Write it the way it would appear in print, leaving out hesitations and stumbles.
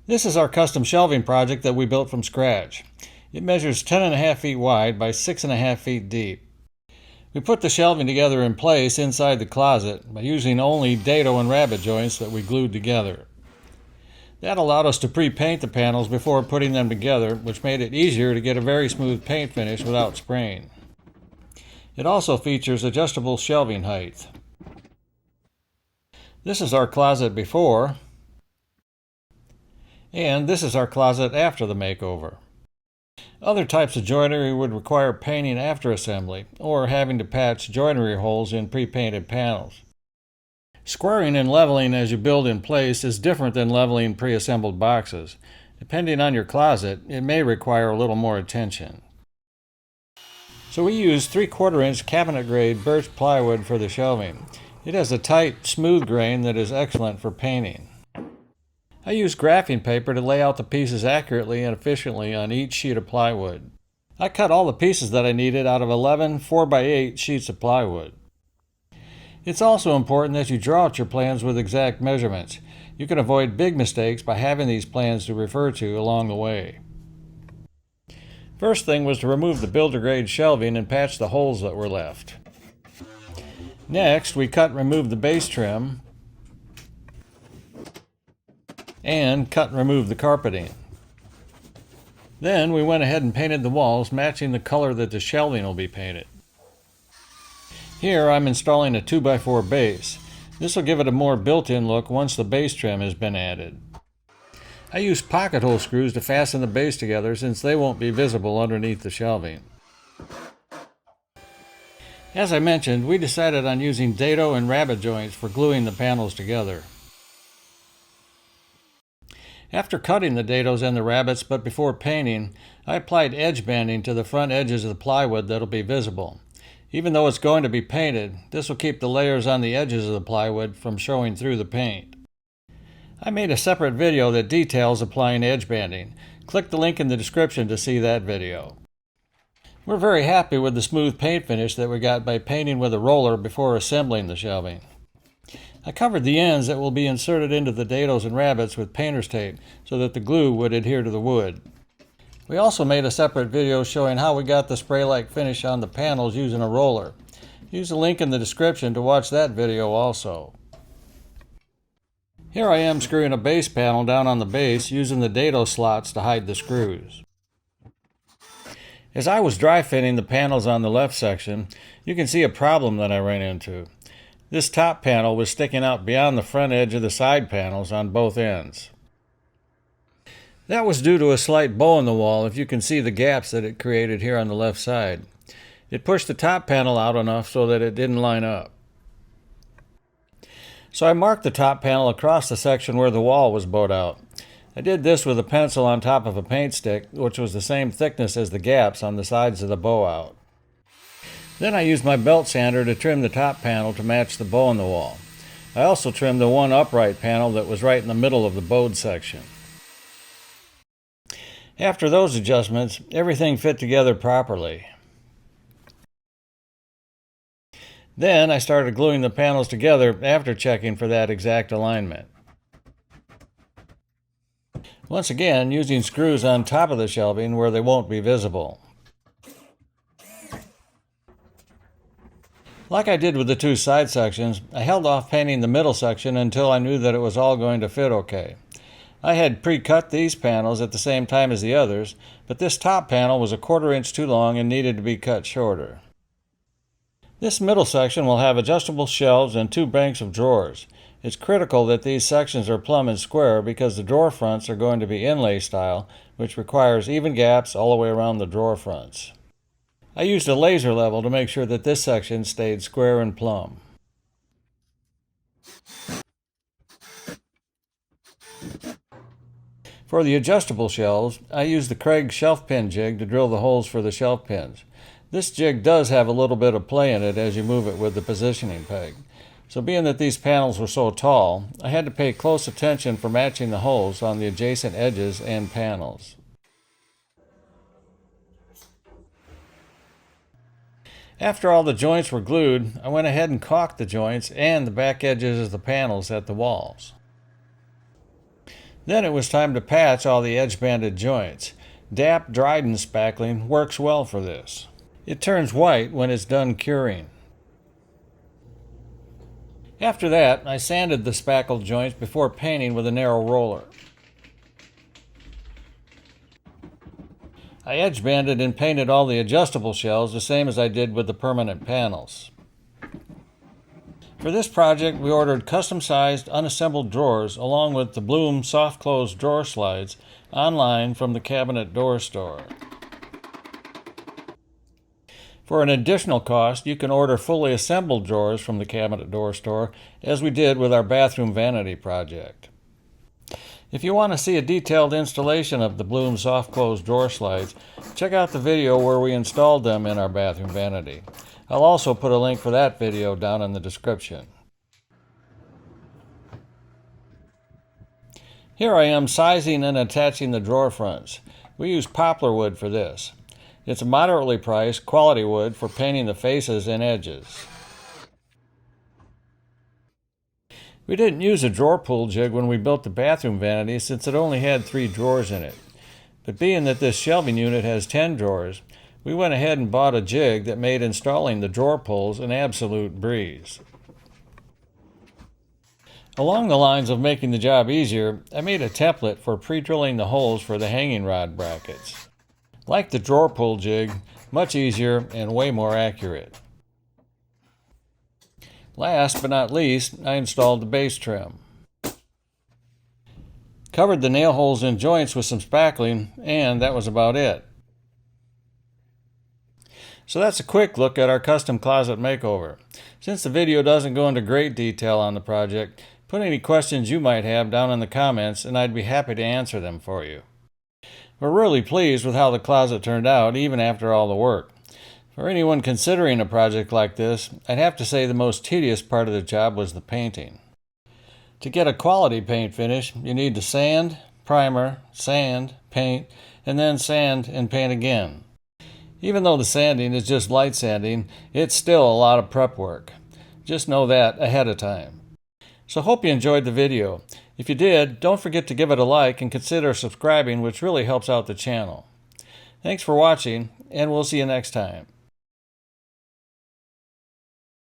This is our custom shelving project that we built from scratch. It measures 10.5 feet wide by 6.5 feet deep. We put the shelving together in place inside the closet by using only Dado and Rabbet joints that we glued together. That allowed us to pre-paint the panels before putting them together, which made it easier to get a very smooth paint finish without spraying. It also features adjustable shelving height. This is our closet before, and this is our closet after the makeover. Other types of joinery would require painting after assembly, or having to patch joinery holes in pre-painted panels. Squaring and leveling as you build in place is different than leveling pre-assembled boxes. Depending on your closet, it may require a little more attention. So we use 3/4 inch cabinet grade birch plywood for the shelving. It has a tight, smooth grain that is excellent for painting. I use graphing paper to lay out the pieces accurately and efficiently on each sheet of plywood. I cut all the pieces that I needed out of 11 4x8 sheets of plywood. It's also important that you draw out your plans with exact measurements. You can avoid big mistakes by having these plans to refer to along the way. First thing was to remove the builder grade shelving and patch the holes that were left. Next, we cut and removed the base trim and cut and remove the carpeting. Then we went ahead and painted the walls matching the color that the shelving will be painted. Here I'm installing a 2x4 base. This will give it a more built-in look once the base trim has been added. I use pocket hole screws to fasten the base together since they won't be visible underneath the shelving. As I mentioned, we decided on using Dado and Rabbet joints for gluing the panels together. After cutting the Dados and the Rabbets, but before painting, I applied edge banding to the front edges of the plywood that'll be visible. Even though it's going to be painted, this will keep the layers on the edges of the plywood from showing through the paint. I made a separate video that details applying edge banding. Click the link in the description to see that video. We're very happy with the smooth paint finish that we got by painting with a roller before assembling the shelving. I covered the ends that will be inserted into the Dados and Rabbets with painter's tape so that the glue would adhere to the wood. We also made a separate video showing how we got the spray-like finish on the panels using a roller. Use the link in the description to watch that video also. Here I am screwing a base panel down on the base using the Dado slots to hide the screws. As I was dry fitting the panels on the left section, you can see a problem that I ran into. This top panel was sticking out beyond the front edge of the side panels on both ends. That was due to a slight bow in the wall, if you can see the gaps that it created here on the left side. It pushed the top panel out enough so that it didn't line up. So I marked the top panel across the section where the wall was bowed out. I did this with a pencil on top of a paint stick, which was the same thickness as the gaps on the sides of the bow out. Then I used my belt sander to trim the top panel to match the bow in the wall. I also trimmed the one upright panel that was right in the middle of the bowed section. After those adjustments, everything fit together properly. Then I started gluing the panels together after checking for that exact alignment. Once again, using screws on top of the shelving where they won't be visible. Like I did with the two side sections, I held off painting the middle section until I knew that it was all going to fit okay. I had pre-cut these panels at the same time as the others, but this top panel was 1/4 inch too long and needed to be cut shorter. This middle section will have adjustable shelves and 2 banks of drawers. It's critical that these sections are plumb and square because the drawer fronts are going to be inlay style, which requires even gaps all the way around the drawer fronts. I used a laser level to make sure that this section stayed square and plumb. For the adjustable shelves, I used the Kreg shelf pin jig to drill the holes for the shelf pins. This jig does have a little bit of play in it as you move it with the positioning peg. So being that these panels were so tall, I had to pay close attention for matching the holes on the adjacent edges and panels. After all the joints were glued, I went ahead and caulked the joints and the back edges of the panels at the walls. Then it was time to patch all the edge-banded joints. Damp Dryden spackling works well for this. It turns white when it's done curing. After that, I sanded the spackled joints before painting with a narrow roller. I edge-banded and painted all the adjustable shelves the same as I did with the permanent panels. For this project, we ordered custom-sized unassembled drawers along with the Blum soft-close drawer slides online from the Cabinet Door Store. For an additional cost, you can order fully assembled drawers from the Cabinet Door Store, as we did with our bathroom vanity project. If you want to see a detailed installation of the Blum soft-close drawer slides, check out the video where we installed them in our bathroom vanity. I'll also put a link for that video down in the description. Here I am sizing and attaching the drawer fronts. We use poplar wood for this. It's a moderately priced quality wood for painting the faces and edges. We didn't use a drawer pull jig when we built the bathroom vanity since it only had 3 drawers in it. But being that this shelving unit has 10 drawers, we went ahead and bought a jig that made installing the drawer pulls an absolute breeze. Along the lines of making the job easier, I made a template for pre-drilling the holes for the hanging rod brackets. Like the drawer pull jig, much easier and way more accurate. Last but not least, I installed the base trim. Covered the nail holes and joints with some spackling, and that was about it. So that's a quick look at our custom closet makeover. Since the video doesn't go into great detail on the project, put any questions you might have down in the comments and I'd be happy to answer them for you. We're really pleased with how the closet turned out, even after all the work. For anyone considering a project like this, I'd have to say the most tedious part of the job was the painting. To get a quality paint finish, you need to sand, primer, sand, paint, and then sand and paint again. Even though the sanding is just light sanding, it's still a lot of prep work. Just know that ahead of time. So hope you enjoyed the video. If you did, don't forget to give it a like and consider subscribing, which really helps out the channel. Thanks for watching, and we'll see you next time.